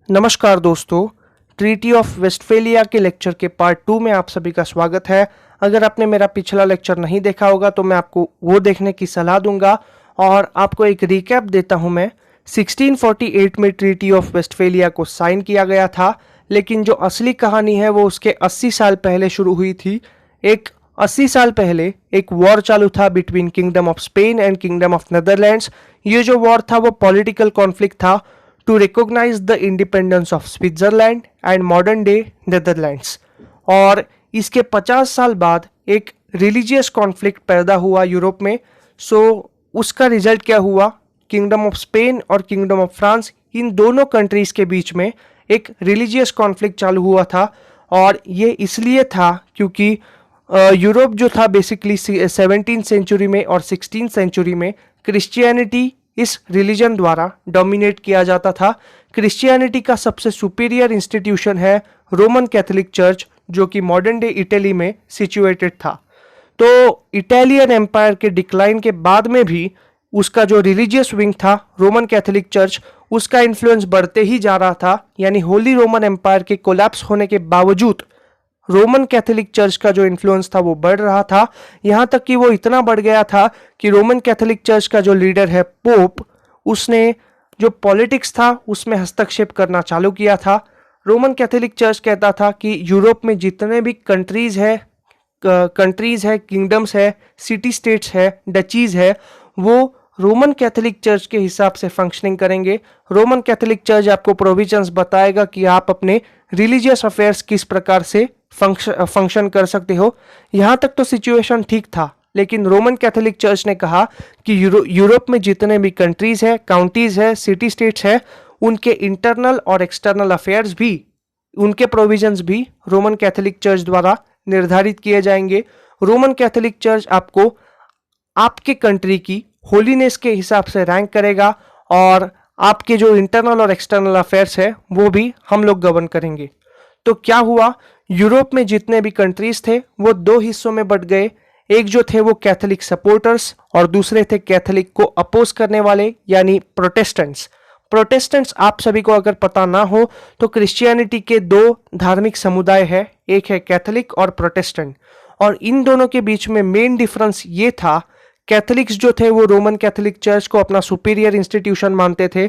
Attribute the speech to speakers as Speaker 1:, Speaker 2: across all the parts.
Speaker 1: नमस्कार दोस्तों, treaty of Westphalia के लेक्चर के पार्ट 2 में आप सभी का स्वागत है। अगर आपने मेरा पिछला लेक्चर नहीं देखा होगा तो मैं आपको वो देखने की सलाह दूंगा और आपको एक रिकैप देता हूं मैं। 1648 में ट्रीटी ऑफ वेस्टफेलिया को साइन किया गया था, लेकिन जो असली कहानी है वो उसके 80 साल पहले शुरू हुई थी। एक 80 साल पहले एक वॉर चालू था between kingdom of Spain and kingdom of Netherlands. ये जो वॉर था वो पॉलिटिकल कॉन्फ्लिक्ट था to recognize the independence of Switzerland and modern day Netherlands। और इसके 50 साल बाद एक रिलीजियस कॉन्फ्लिक्ट पैदा हुआ यूरोप में। उसका रिजल्ट क्या हुआ? किंगडम ऑफ स्पेन और किंगडम ऑफ फ्रांस, इन दोनों कंट्रीज के बीच में एक रिलीजियस कॉन्फ्लिक्ट चालू हुआ था। और ये इसलिए था क्योंकि यूरोप जो था बेसिकली 17th सेंचुरी में और 16th सेंचुरी में क्रिश्चियनिटी इस रिलीजन द्वारा डोमिनेट किया जाता था। क्रिश्चियनिटी का सबसे सुपीरियर इंस्टीट्यूशन है रोमन कैथोलिक चर्च, जो कि मॉडर्न डे इटली में सिचुएटेड था। तो इटालियन एम्पायर के डिक्लाइन के बाद में भी उसका जो रिलीजियस विंग था रोमन कैथोलिक चर्च, उसका इन्फ्लुएंस बढ़ते ही जा रहा था। यानी होली रोमन एम्पायर के कोलैप्स होने के बावजूद रोमन कैथोलिक चर्च का जो इन्फ्लुएंस था वो बढ़ रहा था। यहां तक कि वो इतना बढ़ गया था कि रोमन कैथोलिक चर्च का जो लीडर है पोप, उसने जो पॉलिटिक्स था उसमें हस्तक्षेप करना चालू किया था। रोमन कैथोलिक चर्च कहता था कि यूरोप में जितने भी कंट्रीज है, किंगडम्स है, सिटी स्टेट्स है, डचीज है, वो रोमन कैथोलिक चर्च के हिसाब से फंक्शनिंग करेंगे। रोमन कैथोलिक चर्च आपको प्रोविजंस बताएगा कि आप अपने रिलीजियस अफेयर्स किस प्रकार से फंक्शन कर सकते हो। यहां तक तो सिचुएशन ठीक था, लेकिन रोमन कैथोलिक चर्च ने कहा कि यूरोप में जितने भी कंट्रीज है, काउंटीज है, सिटी स्टेट्स है, उनके इंटरनल और एक्सटर्नल अफेयर्स भी, उनके प्रोविजंस भी रोमन कैथोलिक चर्च द्वारा निर्धारित किए जाएंगे। रोमन कैथोलिक चर्च आपको आपके कंट्री की होलीनेस के हिसाब से रैंक करेगा और आपके जो इंटरनल और एक्सटर्नल अफेयर्स है वो भी हम लोग गवर्न करेंगे। तो क्या हुआ? यूरोप में जितने भी कंट्रीज थे वो दो हिस्सों में बट गए। एक जो थे वो कैथोलिक सपोर्टर्स और दूसरे थे कैथोलिक को अपोज करने वाले, यानी प्रोटेस्टेंट्स। प्रोटेस्टेंट्स आप सभी को अगर पता ना हो तो क्रिश्चियनिटी के दो धार्मिक समुदाय है, एक है कैथोलिक और प्रोटेस्टेंट। और इन दोनों के बीच में मेन डिफरेंस ये था, कैथोलिक्स जो थे वो रोमन कैथोलिक चर्च को अपना सुपीरियर इंस्टीट्यूशन मानते थे।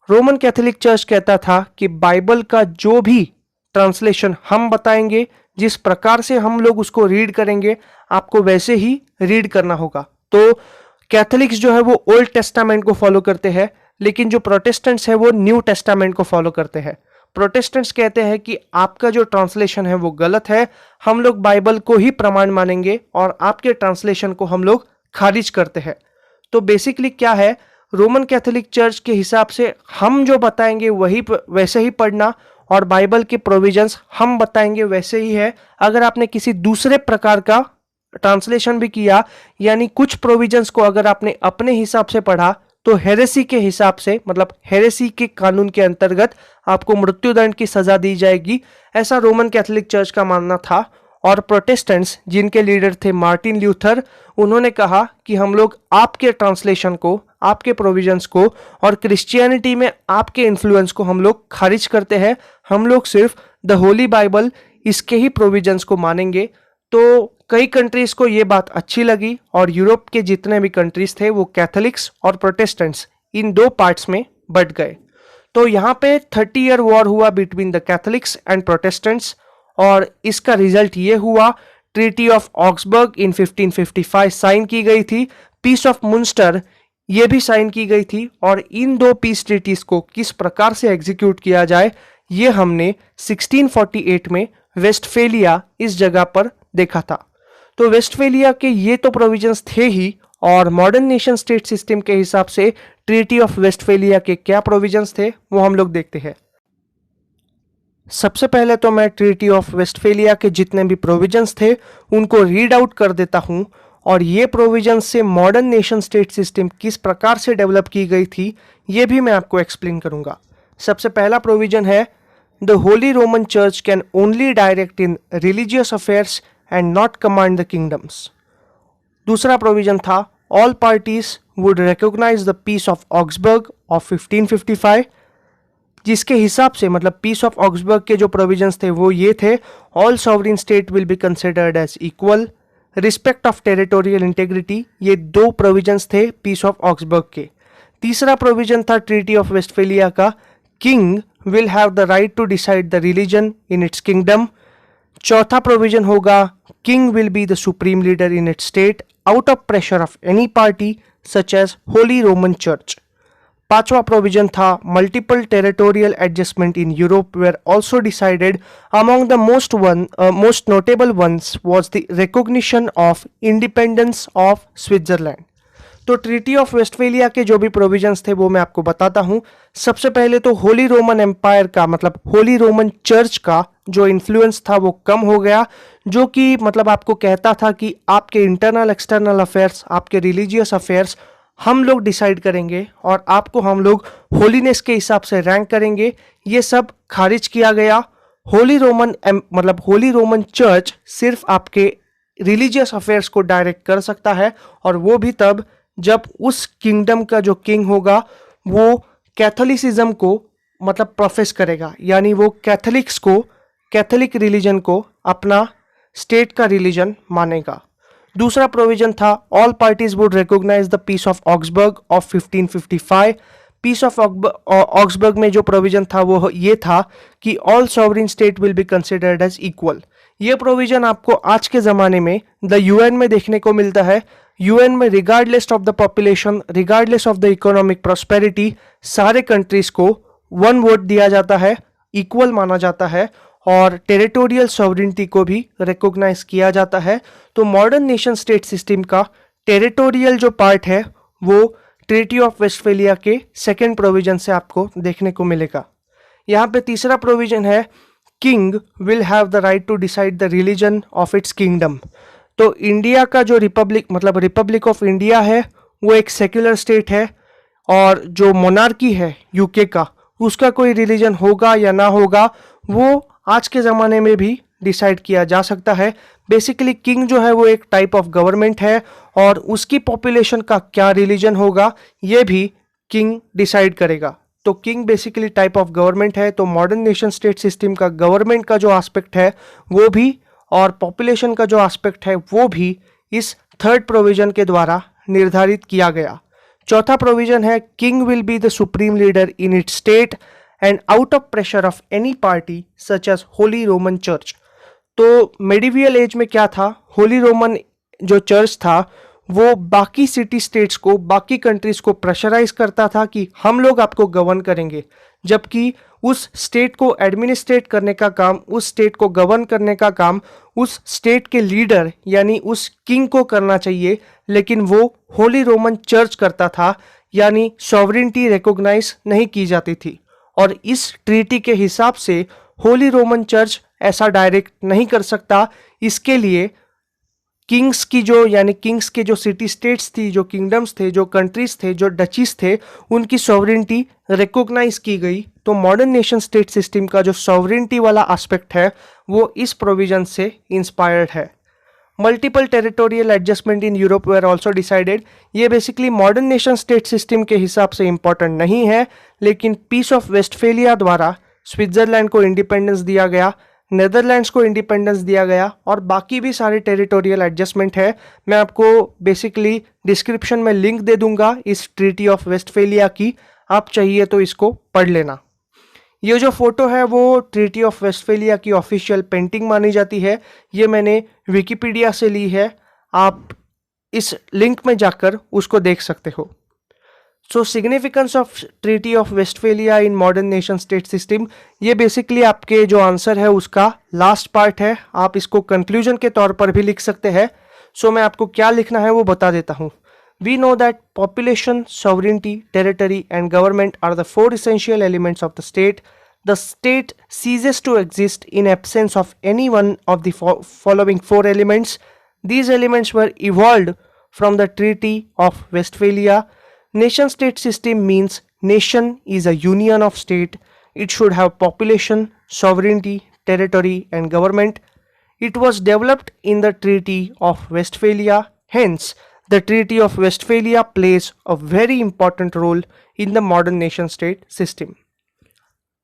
Speaker 1: रोमन कैथोलिक चर्च कहता था कि बाइबल का जो भी ट्रांसलेशन हम बताएंगे, जिस प्रकार से हम लोग उसको रीड करेंगे, आपको वैसे ही रीड करना होगा। तो कैथोलिक्स जो है वो ओल्ड टेस्टामेंट को फॉलो करते हैं, लेकिन जो प्रोटेस्टेंट्स है वो न्यू टेस्टामेंट को फॉलो करते हैं। प्रोटेस्टेंट्स कहते हैं कि आपका जो ट्रांसलेशन है वो गलत है, हम लोग बाइबल को ही प्रमाण मानेंगे और आपके ट्रांसलेशन को हम लोग खारिज करते हैं। तो बेसिकली क्या है, रोमन कैथोलिक चर्च के हिसाब से हम जो बताएंगे वही वैसे ही पढ़ना और बाइबल के प्रोविजंस हम बताएंगे वैसे ही है। अगर आपने किसी दूसरे प्रकार का ट्रांसलेशन भी किया, यानी कुछ प्रोविजंस को अगर आपने अपने हिसाब से पढ़ा, तो हेरेसी के हिसाब से, मतलब हेरेसी के कानून के अंतर्गत आपको मृत्युदंड की सजा दी जाएगी। ऐसा रोमन कैथोलिक चर्च का मानना था। और प्रोटेस्टेंट्स, जिनके लीडर थे मार्टिन ल्यूथर, उन्होंने कहा कि हम लोग आपके ट्रांसलेशन को, आपके प्रोविजंस को और क्रिश्चियनिटी में आपके इन्फ्लुएंस को हम लोग खारिज करते हैं। हम लोग सिर्फ द होली बाइबल, इसके ही प्रोविजंस को मानेंगे। तो कई कंट्रीज को ये बात अच्छी लगी और यूरोप के जितने भी कंट्रीज थे वो कैथोलिक्स और प्रोटेस्टेंट्स इन दो पार्ट्स में बट गए। तो यहाँ पे 30 ईयर वॉर हुआ between the Catholics and Protestants और इसका रिजल्ट ये हुआ, treaty of Augsburg in 1555 sign की गई थी। पीस ऑफ मुंस्टर ये भी साइन की गई थी। और इन दो पीस ट्रीटीज को किस प्रकार से एग्जीक्यूट किया जाए ये हमने 1648 में वेस्टफेलिया इस जगह पर देखा था। तो वेस्टफेलिया के ये तो प्रोविजंस थे ही, और मॉडर्न नेशन स्टेट सिस्टम के हिसाब से ट्रीटी ऑफ वेस्टफेलिया के क्या प्रोविजंस थे वो हम लोग देखते हैं। सबसे पहले तो मैं ट्रीटी ऑफ वेस्टफेलिया के जितने भी प्रोविजंस थे उनको रीड आउट कर देता हूं, और ये प्रोविजंस से मॉडर्न नेशन स्टेट सिस्टम किस प्रकार से डेवलप की गई थी ये भी मैं आपको एक्सप्लेन करूंगा। सबसे पहला प्रोविजन है, the holy Roman church can only direct in religious affairs and not command the kingdoms. दूसरा प्रोविजन था, all parties would recognise the peace of Augsburg of 1555। जिसके हिसाब से मतलब पीस ऑफ ऑक्सबर्ग के जो प्रोविजंस थे वो ये थे, all sovereign state will be considered as equal, respect of territorial integrity, ये दो प्रोविजंस थे पीस ऑफ ऑक्सबर्ग के। तीसरा प्रोविजन था ट्रीटी ऑफ वेस्टफेलिया का, king will have the right to decide the religion in its kingdom. चौथा provision होगा, king will be the supreme leader in its state out of pressure of any party such as holy Roman church. पांचवा provision था, multiple territorial adjustment in Europe were also decided, among the most notable ones was the recognition of independence of Switzerland. तो treaty of Westphalia के जो भी provisions थे वो मैं आपको बताता हूं। सबसे पहले तो होली रोमन एम्पायर का मतलब होली रोमन चर्च का जो इन्फ्लुएंस था वो कम हो गया, जो कि मतलब आपको कहता था कि आपके इंटरनल एक्सटर्नल अफेयर्स, आपके रिलीजियस अफेयर्स हम लोग डिसाइड करेंगे और आपको हम लोग होलीनेस के हिसाब से रैंक करेंगे। ये सब खारिज किया गया। होली रोमन चर्च सिर्फ आपके रिलीजियस अफेयर्स को डायरेक्ट कर सकता है, और वो भी तब जब उस किंगडम का जो किंग होगा वो कैथोलिसिज्म को मतलब प्रोफेस करेगा, यानी वो कैथोलिक रिलीजन को अपना स्टेट का रिलीजन मानेगा। दूसरा प्रोविजन था, all parties would recognise the peace of Augsburg of 1555। Peace of Augsburg में जो प्रोविजन था वो ये था कि all sovereign state will be considered as equal. ये प्रोविजन आपको आज के ज़माने में द यूएन में देखने को मिलता है। यूएन में regardless of the population, regardless of the economic prosperity, सारे कंट्रीज को वन वोट दिया जाता है, इक्वल माना जाता है, और टेरिटोरियल सॉवरिनिटी को भी रिकॉग्नाइज किया जाता है। तो मॉडर्न नेशन स्टेट सिस्टम का टेरिटोरियल जो पार्ट है वो ट्रीटी ऑफ वेस्टफेलिया के सेकेंड प्रोविजन से आपको देखने को मिलेगा। यहाँ पे तीसरा प्रोविजन है, king will have the right to decide the religion of its kingdom. तो इंडिया का जो रिपब्लिक ऑफ इंडिया है वो एक सेक्युलर स्टेट है, और जो मोनार्की है यूके का, उसका कोई रिलीजन होगा या ना होगा वो आज के ज़माने में भी डिसाइड किया जा सकता है। बेसिकली किंग जो है वो एक टाइप ऑफ गवर्नमेंट है, और उसकी पॉपुलेशन का क्या रिलीजन होगा ये भी किंग डिसाइड करेगा। तो king basically type of government है। तो मॉडर्न नेशन स्टेट सिस्टम का गवर्नमेंट का जो एस्पेक्ट है वो भी, और पॉपुलेशन का जो एस्पेक्ट है वो भी इस थर्ड प्रोविजन के द्वारा निर्धारित किया गया। चौथा प्रोविजन है, king will be the supreme leader in its state and out of pressure of any party such as holy Roman church. तो मेडिवियल एज में क्या था, होली रोमन जो चर्च था वो बाकी सिटी स्टेट्स को, बाकी कंट्रीज को प्रेशराइज करता था कि हम लोग आपको गवर्न करेंगे, जबकि उस स्टेट को एडमिनिस्ट्रेट करने का काम, उस स्टेट को गवर्न करने का काम उस स्टेट के लीडर यानी उस किंग को करना चाहिए, लेकिन वो होली रोमन चर्च करता था, यानी सॉवरिनिटी रिकॉग्नाइज नहीं की जाती थी। और इस ट्रीटी के हिसाब से होली रोमन चर्च ऐसा डायरेक्ट नहीं कर सकता। इसके लिए किंग्स के जो सिटी स्टेट्स थी, जो किंगडम्स थे, जो कंट्रीज थे, जो डचीज थे, उनकी सॉवरिनिटी रिकॉग्नाइज की गई। तो मॉडर्न नेशन स्टेट सिस्टम का जो सॉवरिनिटी वाला एस्पेक्ट है वो इस प्रोविजन से इंस्पायर्ड है। Multiple territorial adjustment in Europe were also decided. ये basically modern nation state system के हिसाब से इंपॉर्टेंट नहीं है, लेकिन पीस ऑफ वेस्टफेलिया द्वारा स्विट्जरलैंड को इंडिपेंडेंस दिया गया, नेदरलैंड्स को इंडिपेंडेंस दिया गया, और बाकी भी सारे टेरिटोरियल एडजस्टमेंट है। मैं आपको बेसिकली डिस्क्रिप्शन में लिंक दे दूंगा इस ट्रीटी ऑफ वेस्टफेलिया की, आप चाहिए तो इसको पढ़ लेना। ये जो फोटो है वो ट्रीटी ऑफ वेस्टफेलिया की ऑफिशियल पेंटिंग मानी जाती है। ये मैंने विकिपीडिया से ली है, आप इस लिंक में जाकर उसको देख सकते हो। So significance of treaty of Westphalia in modern nation state system, ये बेसिकली आपके जो आंसर है उसका लास्ट पार्ट है। आप इसको कंक्लूजन के तौर पर भी लिख सकते हैं। सो मैं आपको क्या लिखना है वो बता देता हूँ। We know that population, sovereignty, territory and government are the four essential elements of the state. The state ceases to exist in absence of any one of the following four elements. These elements were evolved from the Treaty of Westphalia. Nation state system means nation is a union of state. It should have population, sovereignty, territory and government. It was developed in the Treaty of Westphalia. Hence, the Treaty of Westphalia plays a very important role in the modern nation-state system.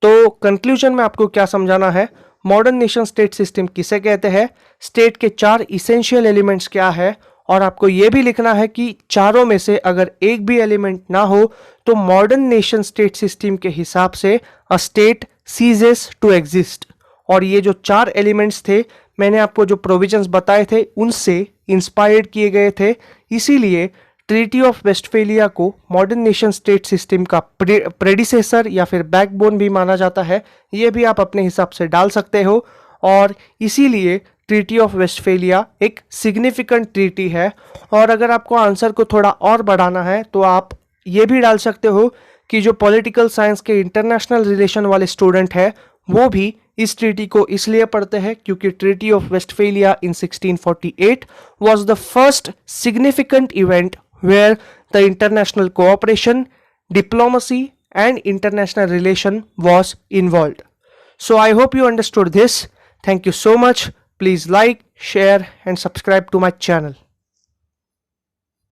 Speaker 1: तो conclusion में आपको क्या समझाना है, modern nation state system किसे कहते हैं, state के 4 इसेंशियल एलिमेंट्स क्या है, और आपको यह भी लिखना है कि चारों में से अगर एक भी एलिमेंट ना हो तो मॉडर्न नेशन स्टेट सिस्टम के हिसाब से a state ceases to exist. और ये जो 4 एलिमेंट्स थे मैंने आपको जो प्रोविजंस बताए थे उनसे इंस्पायर्ड किए गए थे, इसीलिए ट्रीटी ऑफ वेस्टफेलिया को मॉडर्न नेशन स्टेट सिस्टम का प्रेडिसेसर या फिर बैकबोन भी माना जाता है। ये भी आप अपने हिसाब से डाल सकते हो, और इसीलिए ट्रीटी ऑफ वेस्टफेलिया एक सिग्निफिकेंट ट्रीटी है। और अगर आपको आंसर को थोड़ा और बढ़ाना है तो आप ये भी डाल सकते हो कि जो पॉलिटिकल साइंस के इंटरनेशनल रिलेशन वाले स्टूडेंट हैं वो भी इस ट्रीटी को इसलिए पढ़ते हैं क्योंकि treaty of Westphalia in 1648 was the first significant event where the international cooperation, diplomacy and international relation was involved. So I hope you understood this. Thank you so much. Please like, share and subscribe to my channel.